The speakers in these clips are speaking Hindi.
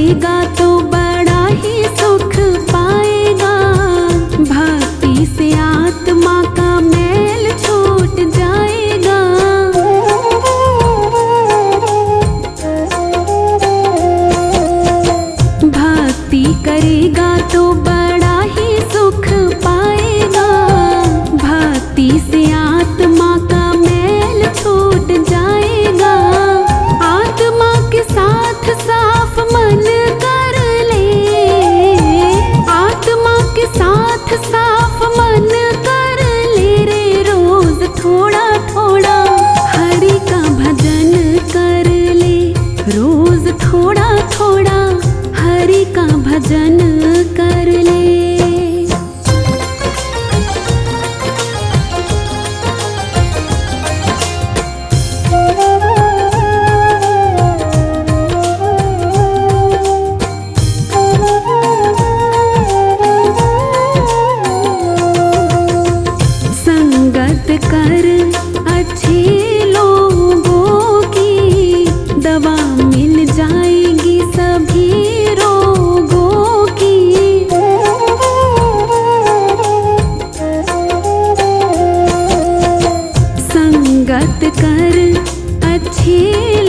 करेगा तो बड़ा ही सुख पाएगा। भक्ति से आत्मा का मैल छूट जाएगा। भक्ति करेगा तो बड़ा ही सुख पाएगा। भक्ति से आत्मा का मैल छूट जाएगा। आत्मा के साथ साफ मन कर ले। आत्मा के साथ साफ मन कर ले रे। रोज थोड़ा थोड़ा हरि का भजन कर ले। रोज थोड़ा थोड़ा हरि का भजन कर ले। संगत कर अच्छे लोगों की, दवा मिल जाएगी सभी रोगों की। संगत कर अच्छे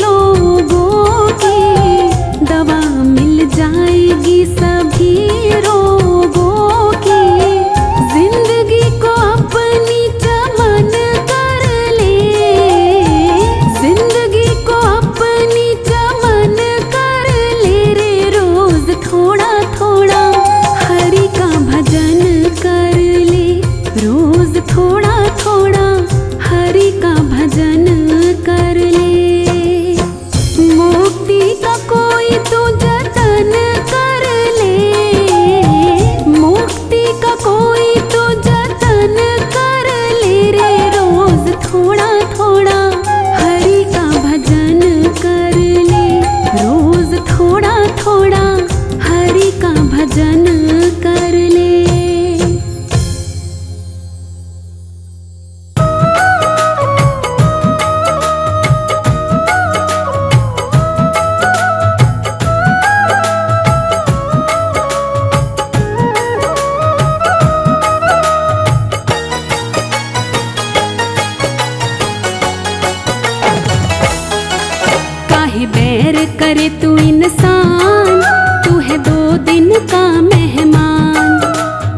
लोगों की, दवा मिल जाएगी सभी रोगों की। जिंदगी को अपनी चमन कर ले। जिंदगी को अपनी चमन कर ले रे। रोज थोड़ा थोड़ा हरि का भजन कर ले। रोज थोड़ा थोड़ा हरि का भजन कर ले। मुक्ति का कोई तो जतन कर ले। मुक्ति का कोई तो जतन कर ले रे। रोज थोड़ा थोड़ा हरि का भजन कर ले। रोज थोड़ा थोड़ा हरि का भजन कर ले। काहे बैर करे तू इंसान, तू है 2 दिन का मेहमान।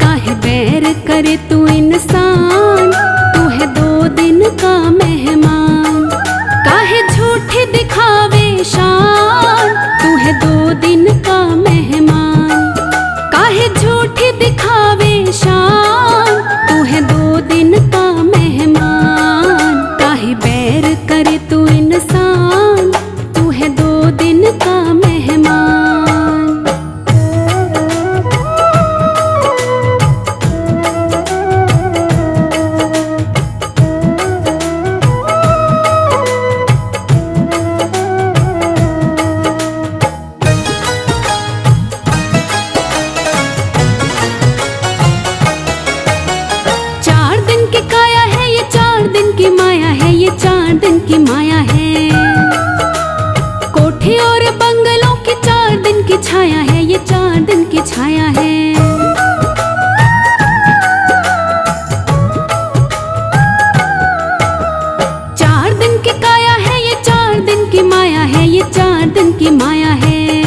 काहे बैर करे तू इंसान, तू है 2 दिन का मेहमान। काहे झूठे दिखावे शान, तू है 2 दिन का मेहमान। काहे झूठे दिखावे शान, तू है 2 दिन का मेहमान। काहे बैर करे तू इंसान, तू है 2 दिन का मेहमान। की माया है। कोठे और बंगलों की 4 दिन की छाया है। ये 4 दिन की छाया है। 4 दिन की काया है। ये 4 दिन की माया है। ये 4 दिन की माया है।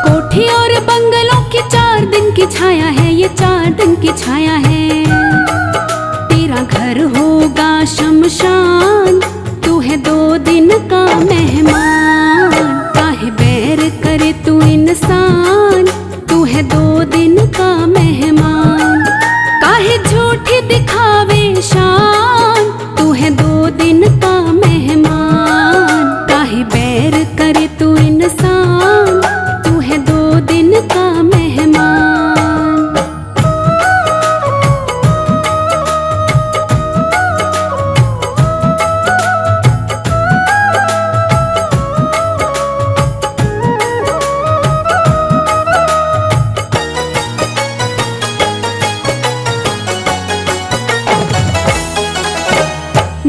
कोठे और बंगलों की 4 दिन की छाया है। ये 4 दिन की छाया है। तेरा घर होगा शमशान, तू है 2 दिन का मेहमान। काहे बैर करे तू इंसान, तू है 2 दिन का मेहमान। काहे झूठे दिखावे शान, तू है 2 दिन का मेहमान। काहे बैर करे तू इंसान, तू है 2 दिन का मेहमान।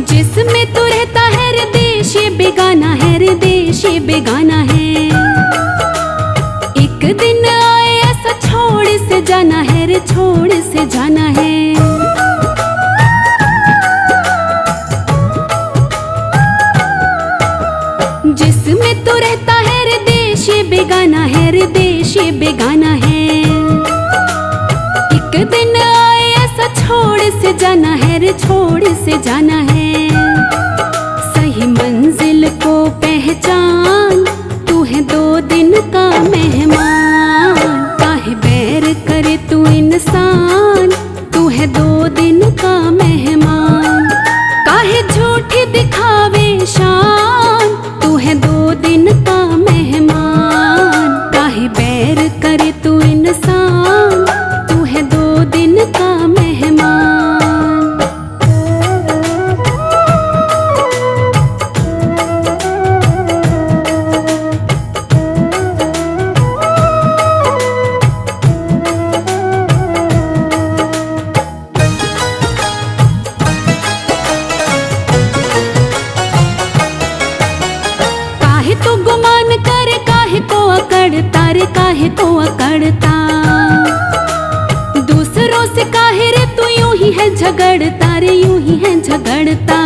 जिसमें तू रहता है रे देश ये बेगाना है। रे देश ये बेगाना है। छोड़ से जाना है। जिसमें तू रहता है रे देश ये बेगाना है, रे देश ये बेगाना है। एक दिन आए ऐसा छोड़ से जाना है रे, छोड़ से जाना है। सही मंजिल को पहचान, तू है 2 दिन का मेहमान। काहे बैर करे तू इंसान, तू है 2 दिन का मेहमान। काहे झूठी दिखावे शान, तू है 2 दिन का मेहमान। काहे बैर करे तू इंसान, तू है 2 दिन का मेहमान। तू गुमान करे काहे को अकड़ता रे, काहे को अकड़ता। दूसरों से काहे रे तू यूं ही है झगड़ता रे, यूं ही है झगड़ता।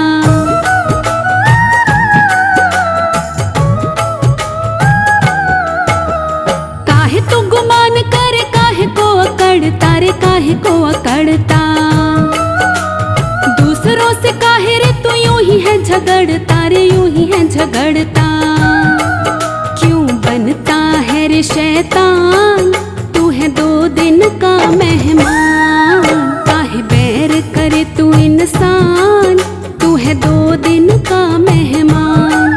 काहे तू गुमान करे काहे को अकड़ता रे, काहे को अकड़ता। दूसरों से काहे रे तू यूं ही है झगड़ता रे, यूं ही है झगड़ता। क्यों बनता है रे शैतान, तू है 2 दिन का मेहमान। काहे बैर करे तू इंसान, तू है 2 दिन का मेहमान।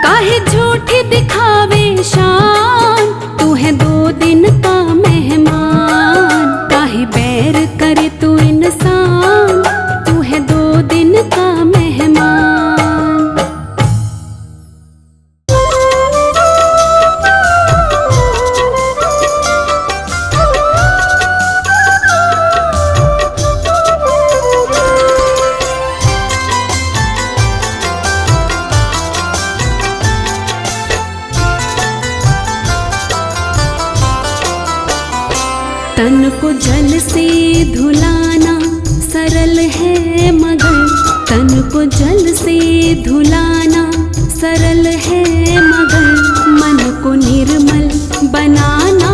काहे झूठी दिखावे शान, तू है 2 दिन का मेहमान। काहे बैर करे तू इंसान, तू है 2 दिन का मेहमान। तन को जल से धुलाना सरल है मगर, तन को जल से धुलाना सरल है मगर। मन को निर्मल बनाना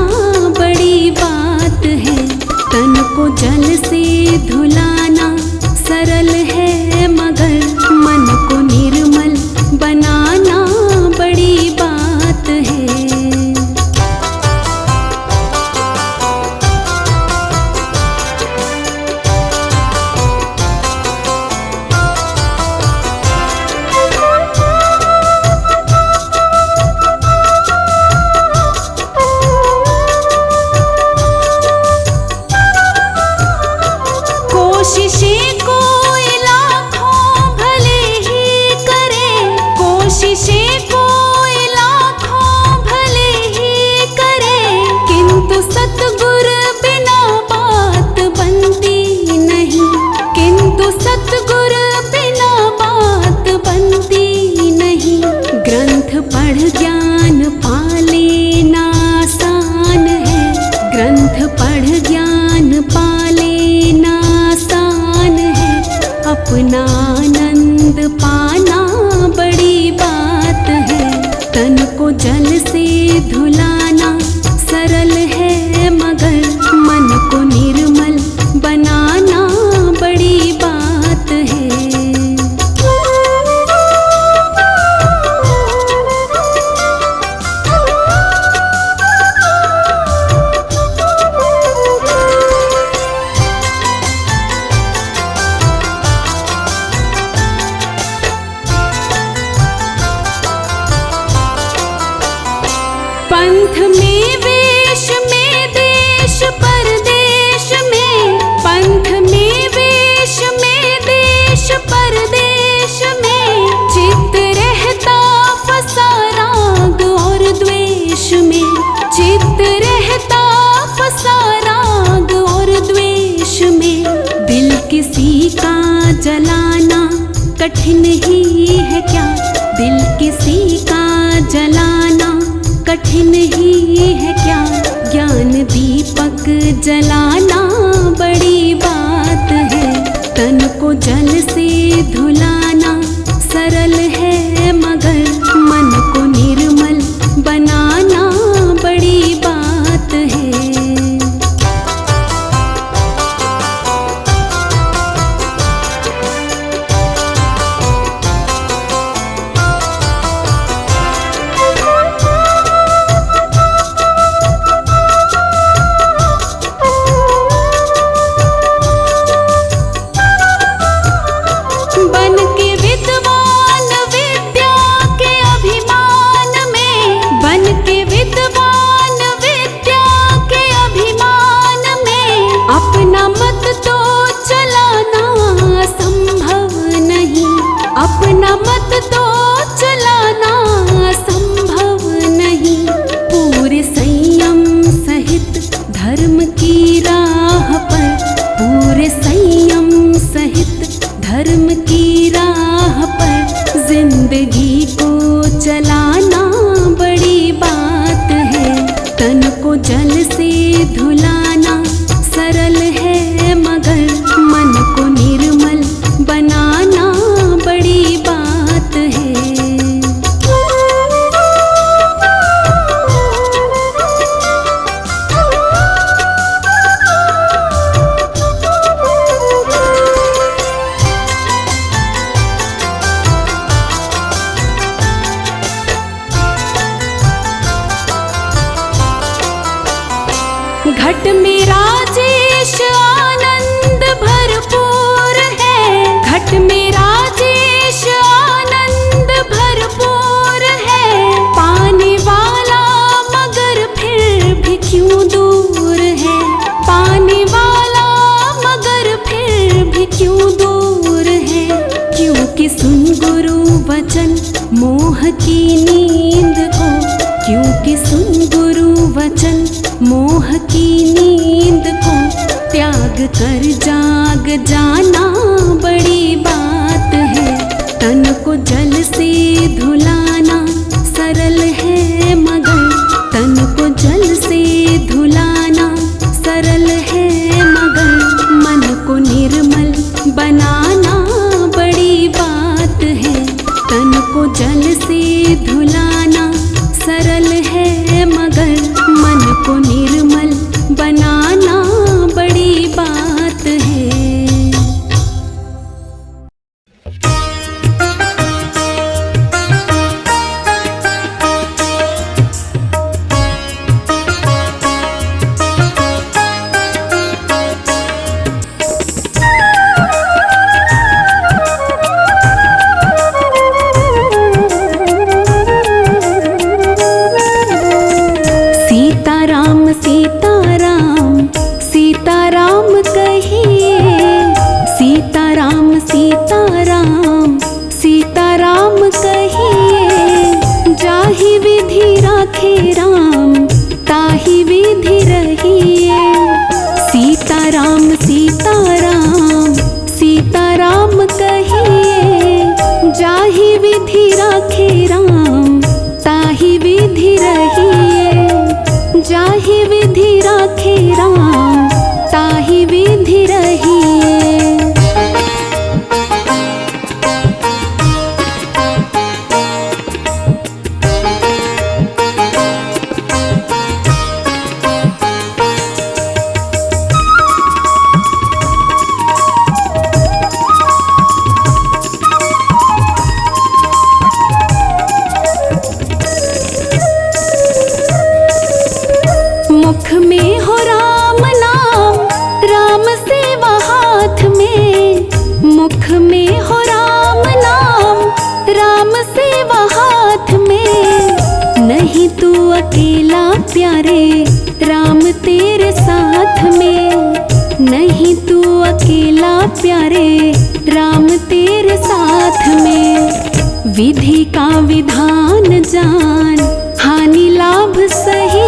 बड़ी बात है। तन को जल से धुलाना सरल है मगर, मन को निर्मल बनाना बड़ी बात है। कोशिशें कोई लाखों भले ही करे, कोशिशें कोई लाखों भले ही करे। किंतु सतगुर बिना बात बनती नहीं, किंतु सतगुर बिना बात बनती नहीं। ग्रंथ पढ़ ज्ञान पा लेना आसान है, ग्रंथ पढ़ ज्ञान पा लेना आसान है। अपना आनंद पाना बड़ी बात है। तन को जल से धुलाना सरल है मगर, मन को निर्मल बनाना बड़ी बात है। पंथ में वेश में देश परदेश में, पंथ में वेश में देश परदेश में। चित्त रहता फंसा राग और द्वेष में, चित्त रहता फंसा राग और द्वेष में। दिल किसी का जलाना कठिन ही है क्या, दिल किसी का जलाना कठिन ही है क्या। ज्ञान दीपक दीपक जलाना बड़ी बात है। तन को जल से धुलाना सरल है, मगर मन को निर्मल बनाना बड़ी बात है। बन के विद्वान विद्या के अभिमान में, बन के विद्वान विद्या के अभिमान में, अपना मत तो चलाना संभव नहीं, अपना मत तो चलाना संभव नहीं। पूरे संयम सहित धर्म की राह पर, पूरे संयम सहित धर्म की राह पर जिंदगी को चलाना बड़ी बात है। तन को जल से धुलाना सरल है, मगर मन को निर्मल बनाना बड़ी बात है। घट में राजेश आनंद भरपूर है, घट में राजेश आनंद भरपूर है। पाने वाला मगर फिर भी क्यों दूर है, पाने वाला मगर फिर भी क्यों दूर है। क्योंकि सुन गुरु वचन मोह की नींद को, क्योंकि सुन गुरु वचन मोह की नींद को त्याग कर जाग जाना बड़ी बात है। तन को जल से धुलाना सरल है, मगर तन को जल से धुलाना सरल है, मगर मन को निर्मल बनाना बड़ी बात है। तन को जल से धुलाना सरल है, मगर मन को निर्मल बनाना बड़ी बात है। अकेला प्यारे राम तेरे साथ में, नहीं तू अकेला प्यारे राम तेरे साथ में। विधि का विधान जान हानि लाभ सही,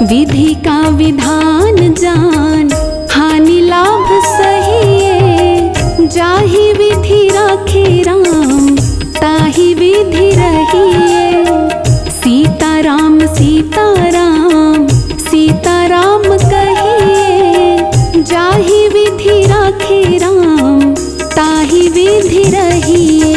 विधि का विधान जान हानि लाभ सही। जाहि विधि राखे राम ताहि विधि रहिए। सीताराम सीताराम सीताराम रहिए।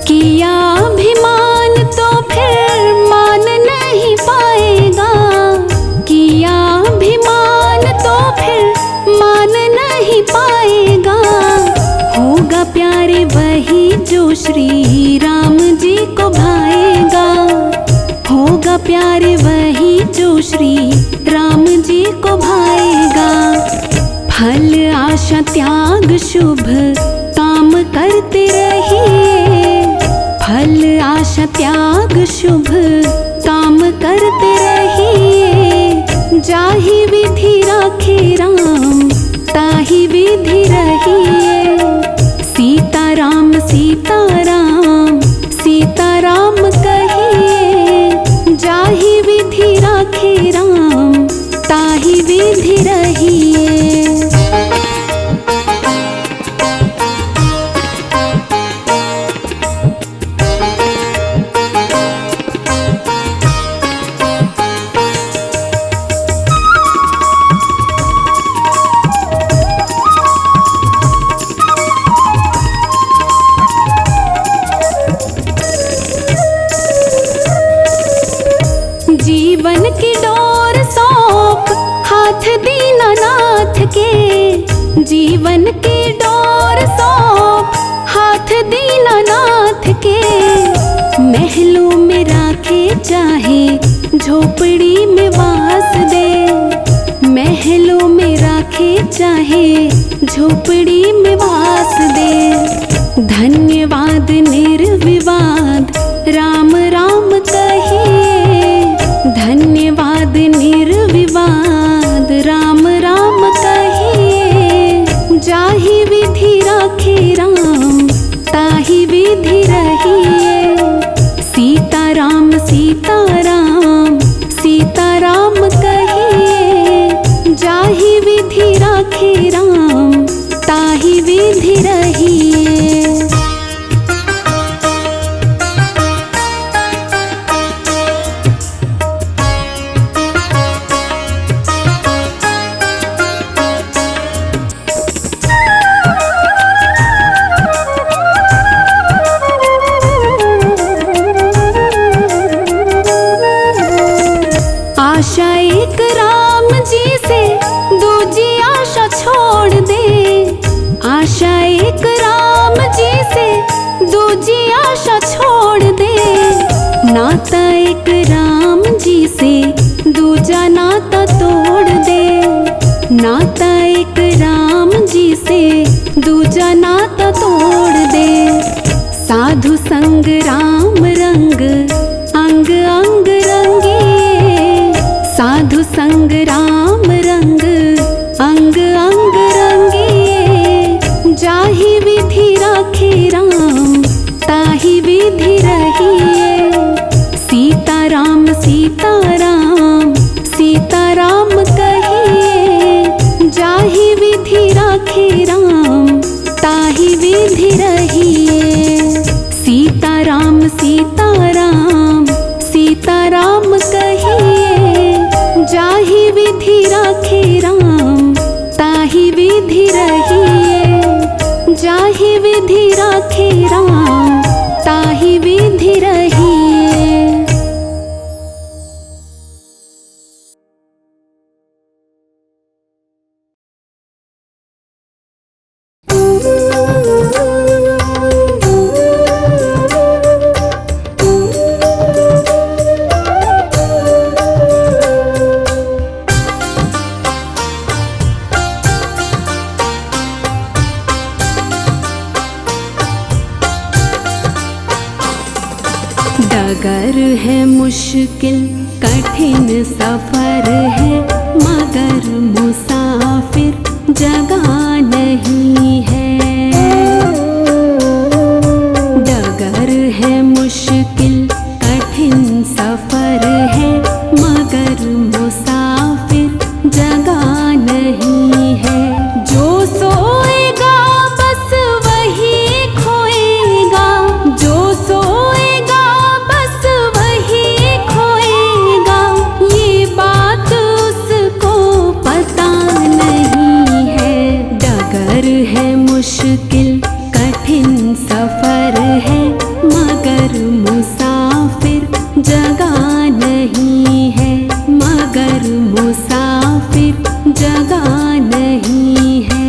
किया अभिमान तो फिर मान नहीं पाएगा, किया अभिमान तो फिर मान नहीं पाएगा। होगा प्यारे वही जो श्री राम जी को भाएगा, होगा प्यारे वही जो श्री राम जी को भाएगा। फल आशा त्याग शुभ काम करते रहिए, फल आशा त्याग शुभ काम करते रहिए। जाहि विधि राखे राम ताहि विधि रहिए। सीताराम सीताराम सीताराम कहिए, जाहि विधि राखे राम ताहि विधि रहिए। जीवन की डोर सौंप हाथ दीनानाथ के, जीवन की डोर सौंप हाथ दीनानाथ के। महलों में राखे चाहे झोपड़ी में वास दे, महलों में राखे चाहे झोपड़ी में वास दे। धन्यवाद निर्विवाद राम राम कहिए, धन्यवाद निर्विवाद राम राम कहिए। जाहि विधि राखे राम ताहि विधि रहिए। सीताराम सीताराम सीताराम कहिए, जाहि विधि राखे राम ताहि विधि रहिए। आशा एक राम जी से दूजी आशा छोड़ दे, आशा एक राम जी से दूजी आशा छोड़ दे। नाता एक राम जी से दूजा नाता तोड़ दे, नाता एक राम जी से दूजा नाता तोड़ दे। साधु संग राम रंग अंग अंग रंगिए, साधु संग राम रंग अंग अंग रंगिए। जाहि विधि राखे राम ताहि विधि रहिए। सीताराम सीताराम सीताराम कहिए, जाहि विधि राखे राम ताहि विधि रहिए। सीताराम सीताराम सीताराम कहिए, जाहि विधि राखे राम ताहि विधि रहिए। जाहि विधि राखे राम ताहि विधि रहिए। डगर है मुश्किल कठिन सफर है, मगर मुसाफिर जगह नहीं है। डगर है मुश्किल कठिन सफर है, मगर मुसाफिर जगह मुश्किल कठिन सफर है, मगर मुसाफिर जगह नहीं है, मगर मुसाफिर जगह नहीं है।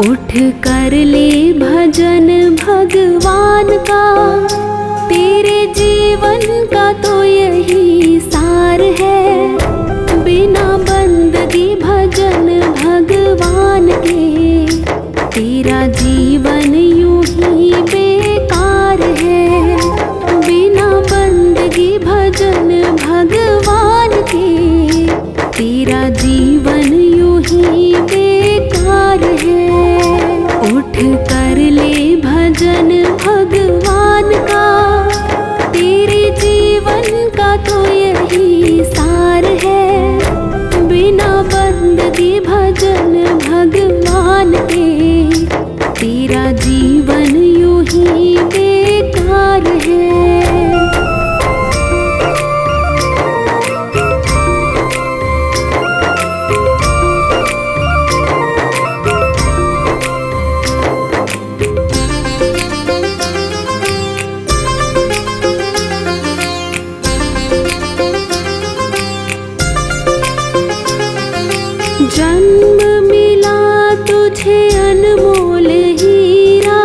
उठ कर ले भजन भगवान का, तेरे जीवन का तो यही सार है। बिना बंदगी भजन भगवान के, तेरा जीवन यूं ही बेकार है। बिना बंदगी भजन भगवान के, तेरा जीवन यूं ही बेकार है। उठ कर ले भजन भगवान का, तेरे जीवन का तो यही सार है। बिना बंदगी भजन भगवान के, तेरा जीवन यूं ही बेकार है। जन्म मिला तुझे अनमोल हीरा,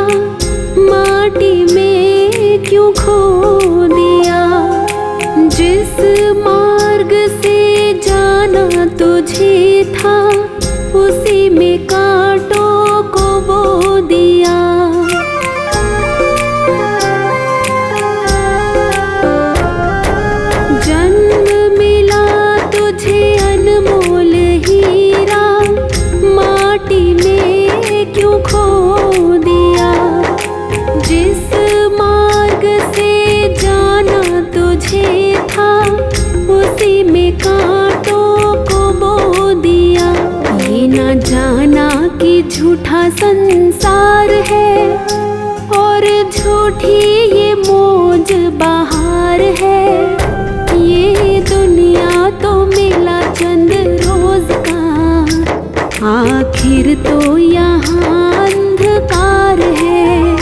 माटी में क्यों खो दिया। जिस मार्ग से जाना तुझे था, उसी में कांटों को बो दिया। जन्म मिला तुझे अनमोल हीरा, माटी में क्यों खो दिया। जिस मार्ग से जाना तुझे था, उसी में कांटों को बो दिया। ये ना जाना कि झूठा संसार है, और झूठी ये मौज बहार है। ये दुनिया तो मिला चंद रोज का, आखिर तो यहाँ अंधकार है।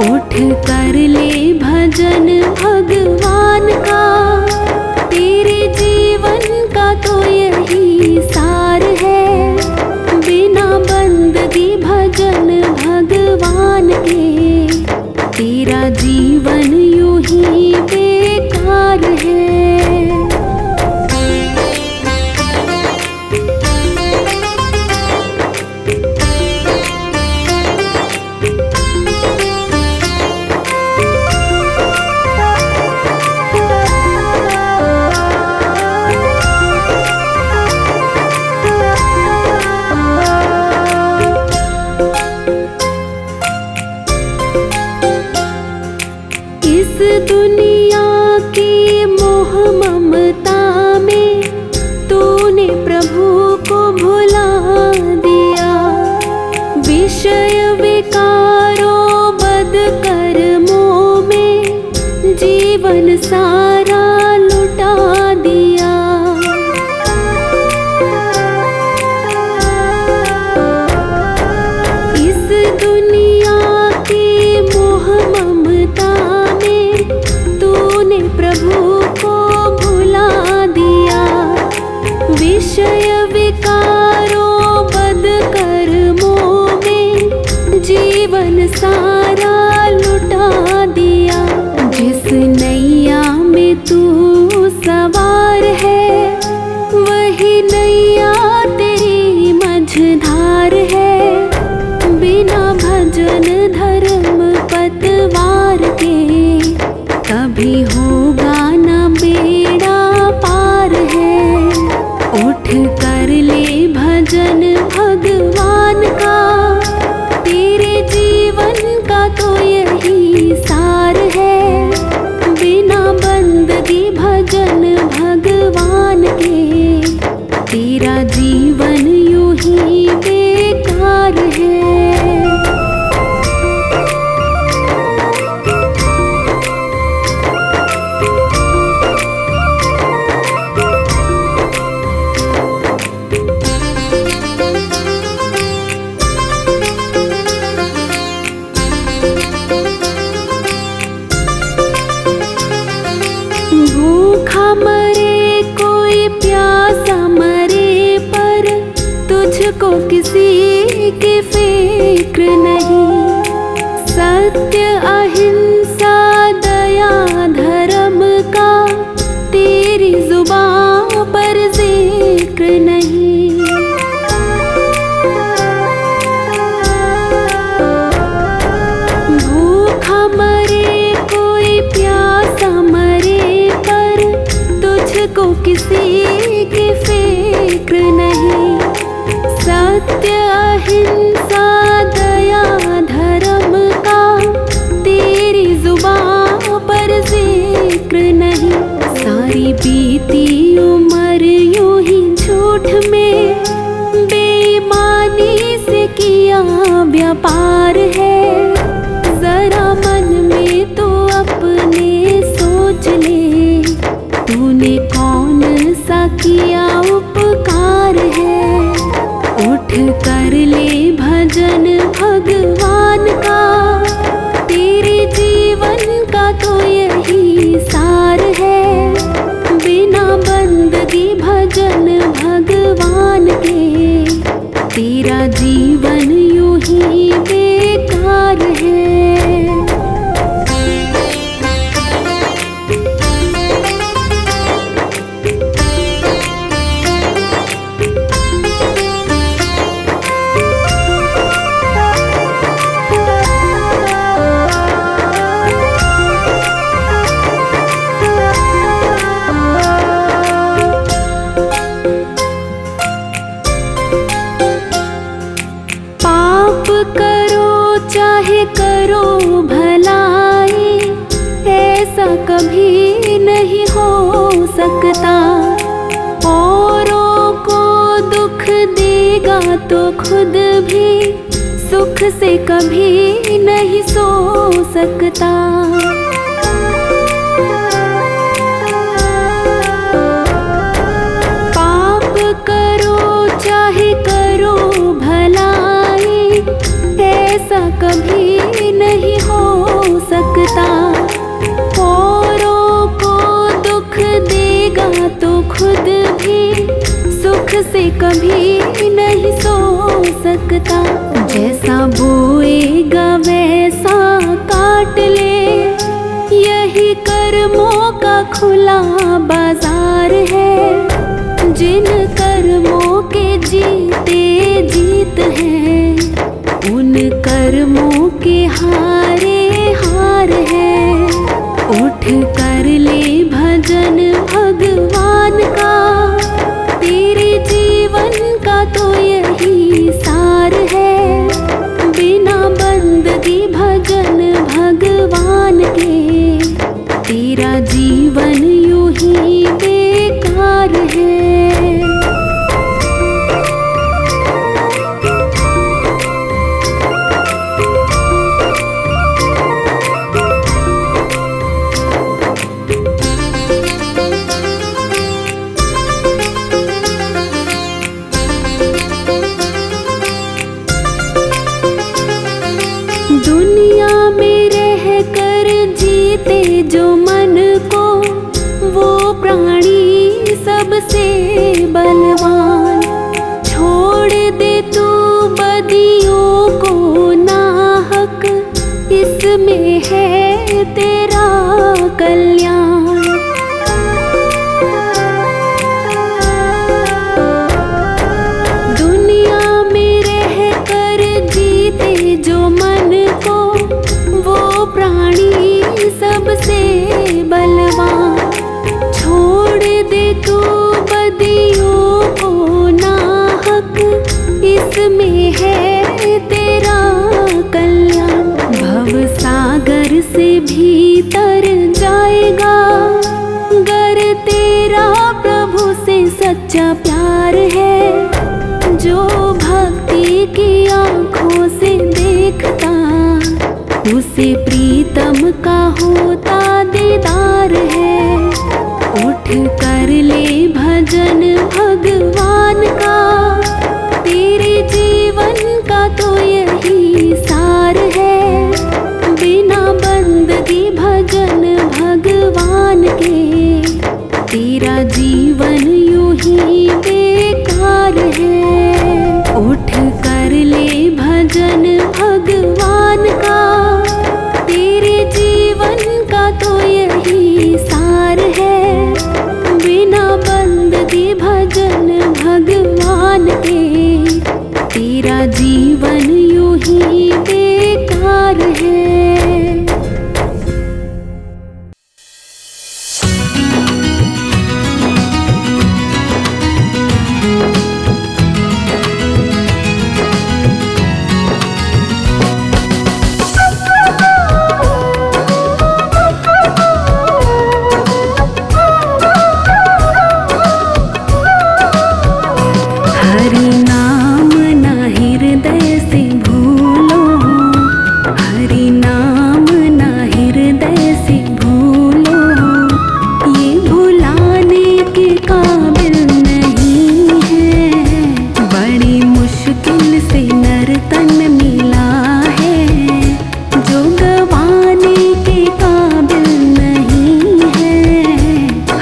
उठ कर ले भजन भगवान का, तेरे जीवन का तो यही सार है। बिना बंदगी भजन भगवान के, तेरा जीवन यूं ही बेकार है। इस दुनिया की मोह ममता में, तूने प्रभु को भुला दिया। विषय विकारों बद कर्मों में, जीवन सारा लुटा दिया। इस दुनिया की मोह ममता में, तूने प्रभु को भुला दिया। विषय विकारों बद कर्मों में, जीवन सारा लुटा दिया। जिस नैया में तू सवार है, वही नैया तेरी मझधार है। बिना भजन धर्म पतवार के, कभी होगा न बेड़ा पार है। उठ कर ले भजन भगवान का, तेरे जीवन का तो यही सार है। बिना बंदगी भजन भगवान के, तेरा जीवन यूं ही बेकार है। की फिक्र नहीं। सत्य अहिंसा दया धर्म का तेरी जुबां पर जिक्र नहीं। भूखा मरे कोई प्यासा मरे पर तुझको किसी की फिक्र नहीं। सत्य अहिंसा दया धर्म का तेरी जुबां पर जिक्र नहीं। सारी बीती उम्र यूं ही झूठ में बेईमानी से किया व्यापार है। जरा मन में तो अपने सोच ले, तूने कौन सा किया उपकार है। उठ कर ले भजन भगवान का, तेरे जीवन का तो यही सार है। बिना बंदगी भजन भगवान के तेरा जीवन यूं ही बेकार है। करो चाहे करो भलाई, ऐसा कभी नहीं हो सकता। औरों को दुख देगा तो खुद भी सुख से कभी नहीं सो सकता। पाप करो चाहे करो भलाई, ऐसा कभी नहीं हो सकता। औरों को दुख देगा तो खुद भी सुख से कभी नहीं सो सकता। जैसा बोएगा वैसा काट ले, यही कर्मों का खुला बाजार है। जिन कर्मों के जीते जीत हैं, उन कर्मों के हारे हार है। उठ कर ले भजन भगवान का, तेरे जीवन का तो यही सार है। बिना बंदगी भजन भगवान के तेरा जीवन यूं ही बेकार है। दुनिया में रह कर जीते जो मन को, वो प्राणी सबसे बलवान। छोड़ दे तू बदियों को नाहक, इसमें है तेरा कल्याण। दुनिया में रह कर जीते जो मन को, वो प्राणी सबसे बलवान। छोड़ दे तू बदियों को नाहक, इसमें है तेरा कल्याण। भव सागर से भीतर जाएगा, गर तेरा प्रभु से सच्चा प्यार है। जो भक्ति की आंखों से देखता, उसे प्रीतम का होता दीदार है। उठ कर ले भजन भगवान का, तेरे जीवन का तो यही सार है। बिना बंदगी भजन भगवान के तेरा जीवन यूं ही बेकार है। उठ कर ले भजन भगवान का, तेरे जीवन का तो यही सार है। बिना बंदगी भजन भगवान के, तेरा जीवन यूं ही बेकार है। हरि नाम ना हृदय से भूलो, हरि नाम ना हृदय से भूलो, ये भुलाने के काबिल नहीं है। बड़ी मुश्किल से नर तन मिला है, जो गवाने के काबिल नहीं है।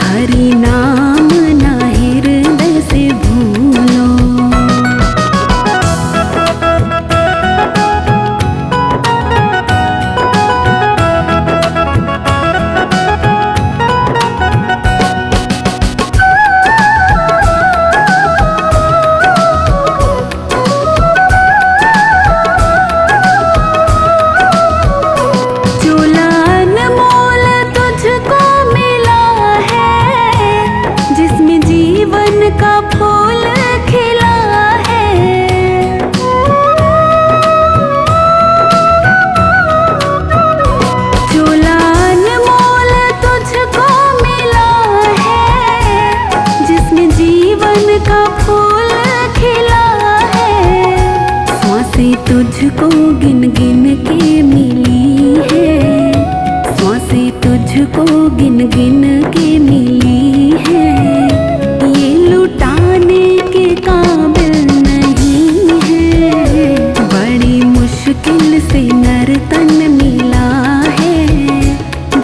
हरि नाम ना हृदय से भूलो। चोला अनमोल तुझको मिला है, जिसमें जीवन का फूल खिला है। चोला अनमोल तुझको मिला है, जिसमें जीवन का फूल खिला है। सांसें तुझको गिन गिन के मिली है, सांसें तुझको गिन गिन के मिली है। ये लुटाने के काबिल नहीं है। बड़ी मुश्किल से नर तन मिला है,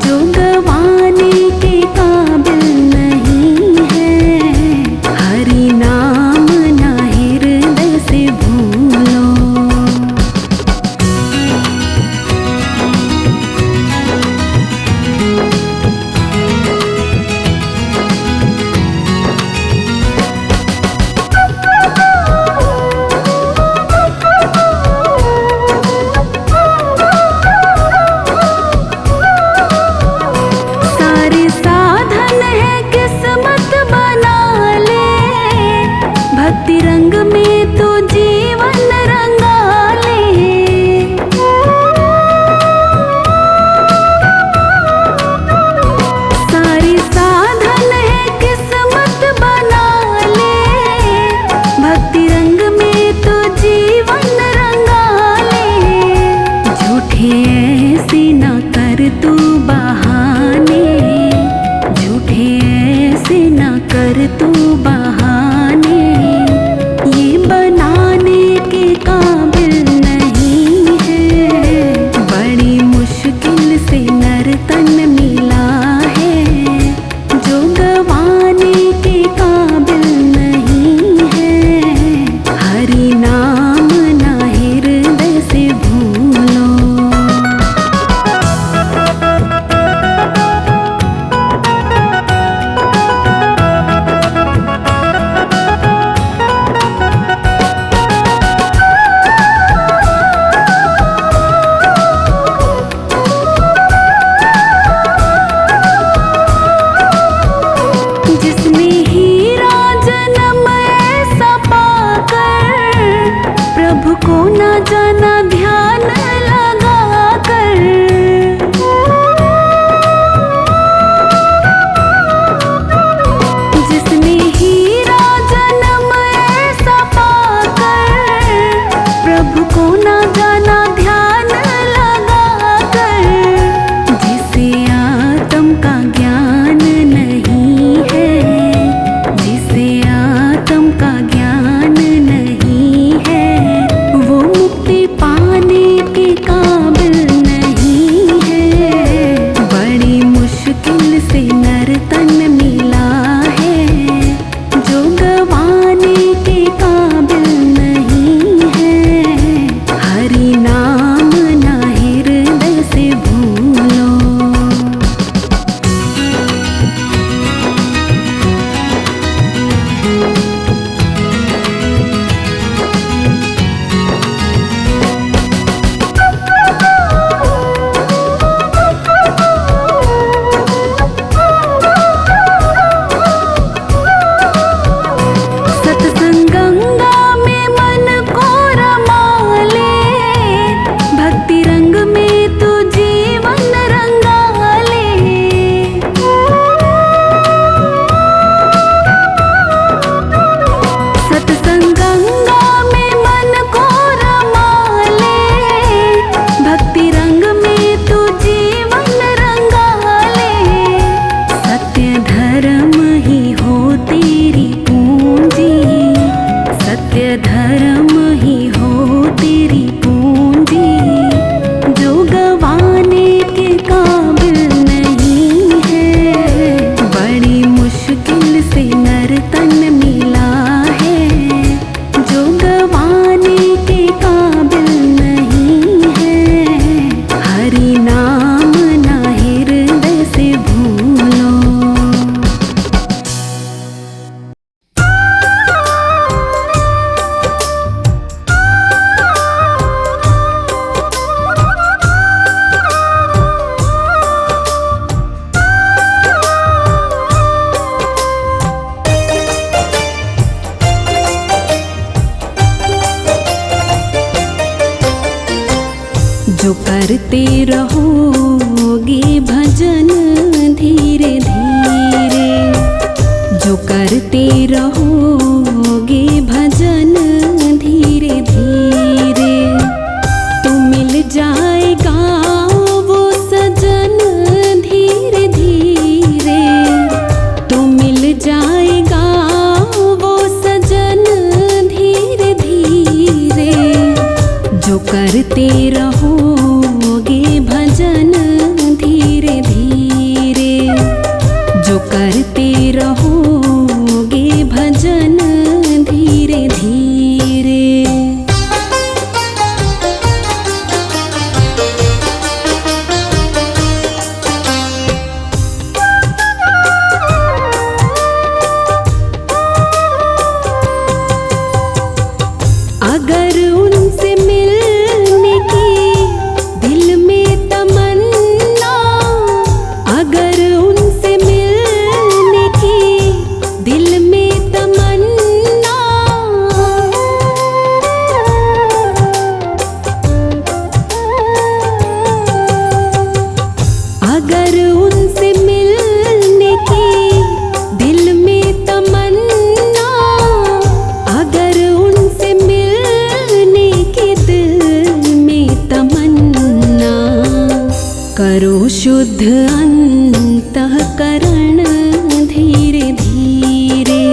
जो गवाने के काबिल नहीं है। हरि नाम ना हृदय से भूलो। सारे साधन है किस्मत बना ले, भक्ति रंग में तो जीवन रंगा ले। सारे साधन है किस्मत बना ले, भक्ति रंग में तो जीवन रंगा ले। झूठे ऐसे ना कर तू बहाने, झूठे ऐसे ना कर तू बहाने। ये बनाने के काबिल नहीं है। बड़ी मुश्किल से नर तन मिला है, जो गवाने के काबिल नहीं है। हरि नाम ना हृदय से भूलो। जिसमें हीरा जन्म ऐसा पाकर, प्रभु को न जाना ध्यान लगा कर। जिसमें हीरा जन्म ऐसा पाकर, प्रभु को न जाना ध्यान लगा कर। जिसे आत्म का ज्ञान नहीं है, जिसे आत्म का ज्ञान नहीं है, वो मुक्ति जो करते रहोगे भजन धीरे धीरे, जो करते रहोगे भजन धीरे धीरे, तो मिल जाएगा वो सजन धीरे धीरे, तो मिल जाएगा वो सजन धीरे धीरे, जो करते रहोगे भजन धीरे धीरे, जो करते रहोगे भजन धीरे धीरे। अगर उनसे मिलने की दिल में तमन्ना, अगर उनसे मिलने की दिल में तमन्ना, अगर उनसे मिलने की दिल में तमन्ना, अगर उनसे मिलने की दिल में तमन्ना, करो शुद्ध अंतःकरण धीरे धीरे,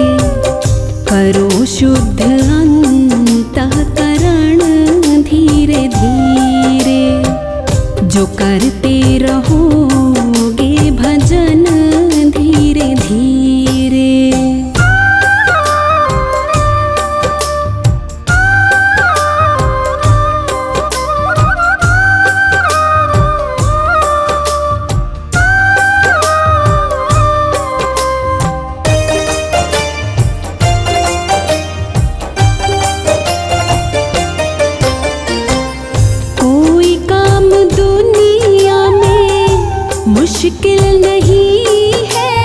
करो शुद्ध अंतःकरण धीरे धीरे, जो करते रहोगे भजन धीरे धीरे। कोई काम दुनिया में मुश्किल नहीं है,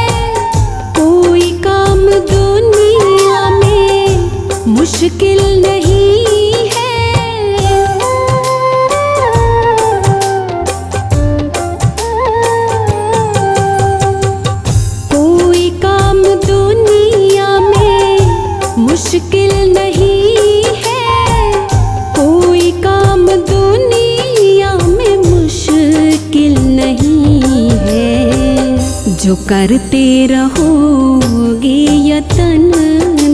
कोई काम दुनिया में मुश्किल नहीं है, कोई काम दुनिया में मुश्किल नहीं है, कोई काम दुनिया में मुश्किल नहीं है, जो करते रहोगे यतन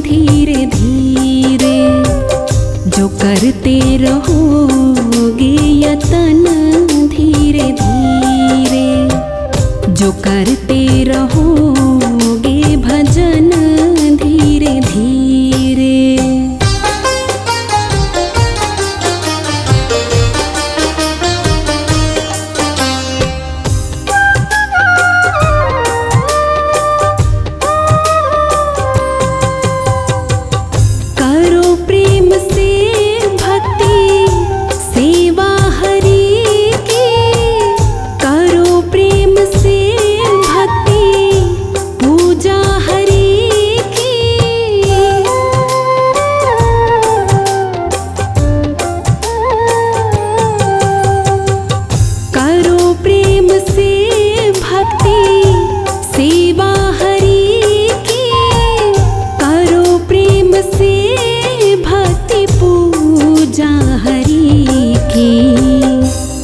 धीरे धीरे, जो करते रहोगे यतन धीरे धीरे, जो करते रहोगे भजन धीरे धीरे। करो प्रेम से भक्ति सेवा हरि की, करो प्रेम से भक्ति पूजा हरि की, करो प्रेम से भक्ति सेवा हरि की, करो प्रेम से भक्ति पूजा हरि की,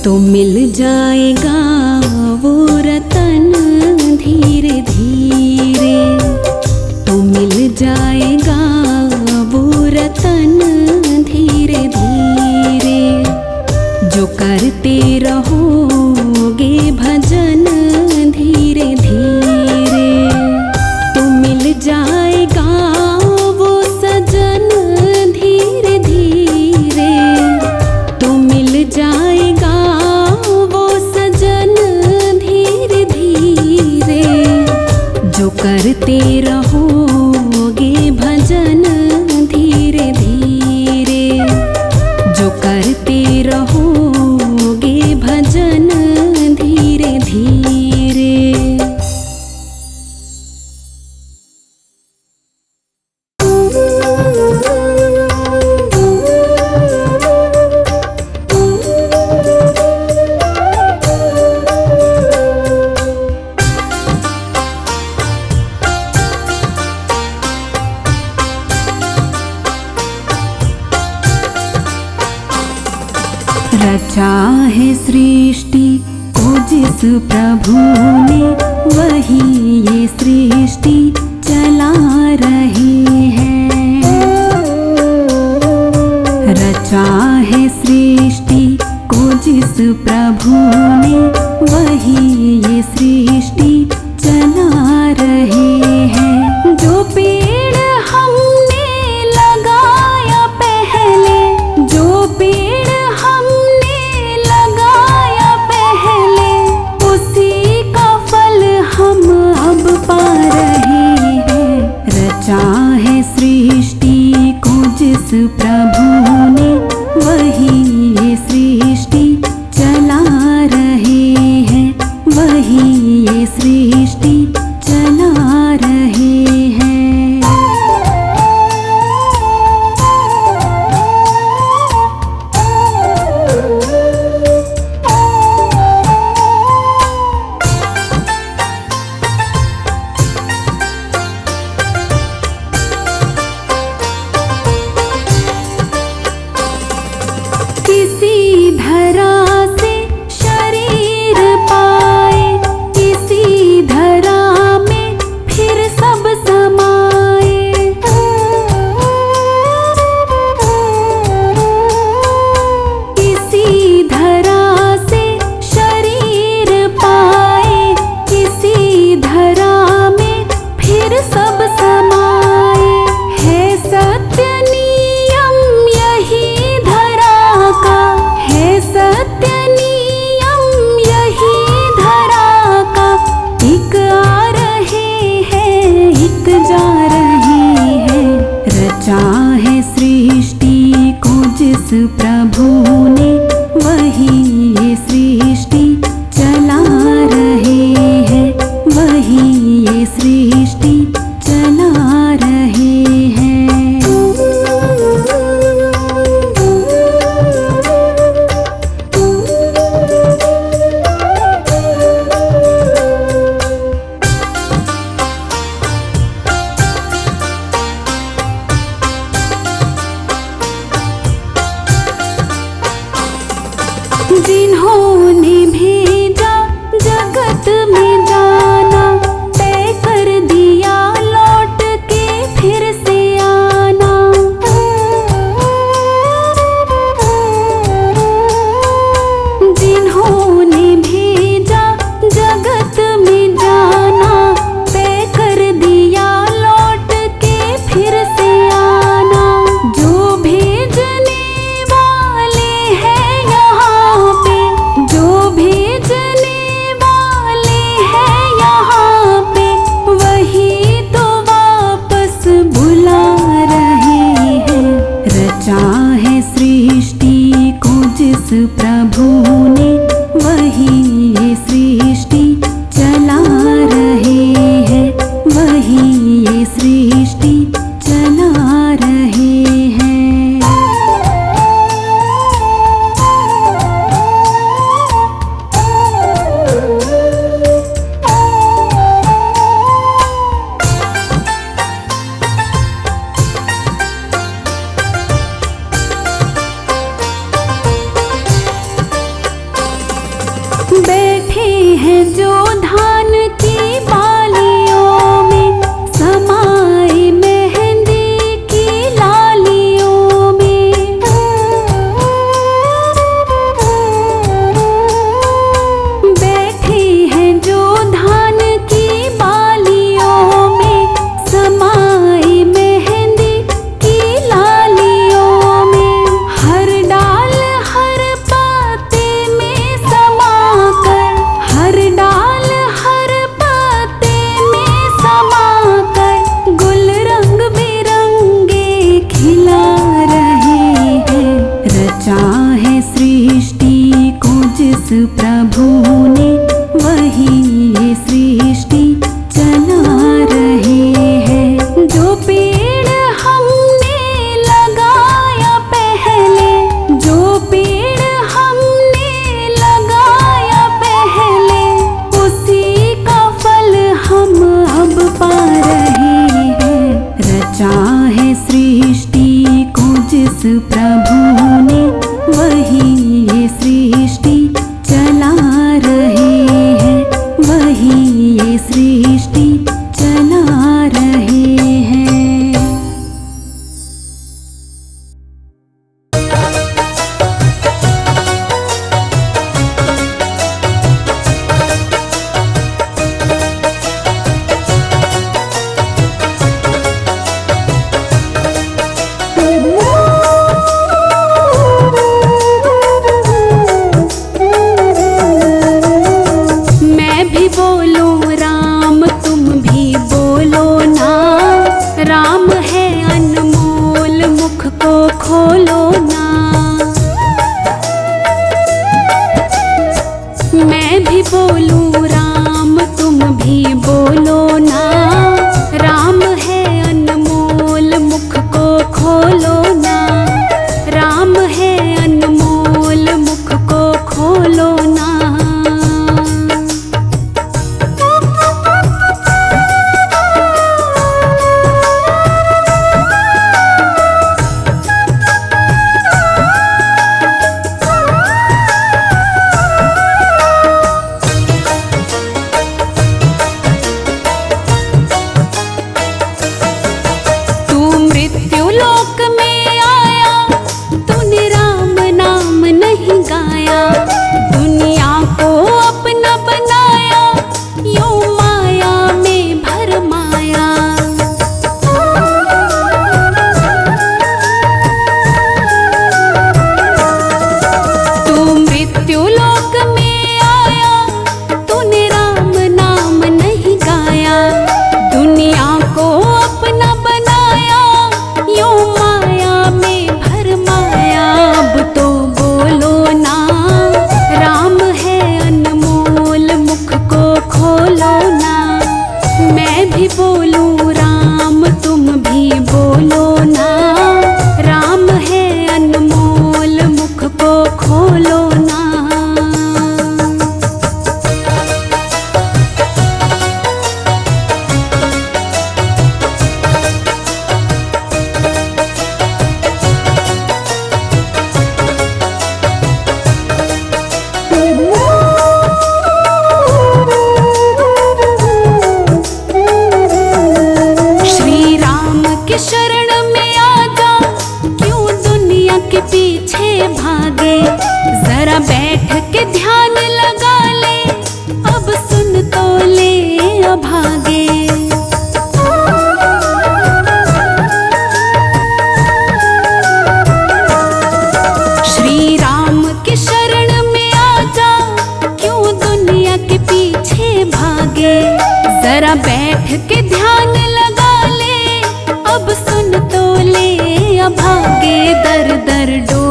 तो मिल जाएगा वो रतन धीरे धीरे, तो मिल जाएगा वो रतन धीरे धीरे, जो करते रहोगे भजन धीरे धीरे, तो मिल जाएगा वो सजन धीरे धीरे, तो मिल जाएगा वो सजन धीरे धीरे, जो करते रहोगे भजन धीरे धीरे, जो करते रहोगे भजन धीरे धीरे। रचा है सृष्टि को जिस प्रभु ने, वही ये सृष्टि चला रहे हैं। रचा है सृष्टि को जिस प्रभु ने, वही ये सृष्टि चला रहे हैं। जो पेड़ हमने लगाया पहले, जो पेड़ हमने लगाया पहले, उसी का फल हम अब पा रहे हैं। रचा है सृष्टि को जिस प्रभु ने, वही ये सृष्टि चला रहे हैं, वही ये सृष्टि चला रहे हैं। किसी धरा से शरीर पाए, किसी धरा में फिर सब समाए। किसी धरा से शरीर पाए, किसी धरा में फिर सब समाए। है सत्य नियम यही धरा का, है सत्य नियम यही धरा का। एक आ रहे हैं, एक जा रहे हैं। रचा है सृष्टि को जिस प्रभु ने, वही ये सृष्टि चला रहे हैं, वही ये सृष्टि चला रहे हैं। जिन्होंने भेजा जगत में जाना, तय कर दिया लौट के फिर से आना। जिन्होंने भेजा जगत में जाना, तय कर दिया लौट के फिर से आना। जो भेजने वाले हैं यहाँ पे, जो भेजने वाले हैं यहाँ पे, वही तो वापस बुला रहे हैं। रचा है सृष्टि को जिस प्रभु ने, वही ये सृष्टि चला रहे हैं, वही ये सृष्टि चला रहे हैं। बैठे हैं जो धान की बालियों में, समाए मेहंदी की लालियों में। बैठे हैं जो धान की बालियों में, समाए मेहंदी की लालियों में। हर डाल हर पाते में समाकर, हर डाल हर बोलूं राम तुम भी बोलो ना। राम है अनमोल मुख को खोलो ना। राम है अनमोल मुख को खोलो ना। मृत्युलोक में आया तूने राम नाम नहीं गाया। दुनिया को अपना बनाया यूं माया में भरमाया। तू मृत्युलोक में आया तूने राम नाम नहीं गाया। दुनिया को अपना बनाया यूं माया में भरमाया। अब तो बोलो ना राम है अनमोल मुख को खोलो ना। मैं भी बोलूं राम तुम भी बोलो ना। राम है अनमोल मुख को खोलो ना। श्री राम के शरण में आजा क्यों दुनिया के पीछे भागे। जरा बैठ के ध्यान लगा ले अब सुन तो ले अभागे। श्री राम के शरण में आजा क्यों दुनिया के पीछे भागे। जरा बैठ के ध्यान लगा ले अब सुन तो ले अभागे। दर दर डो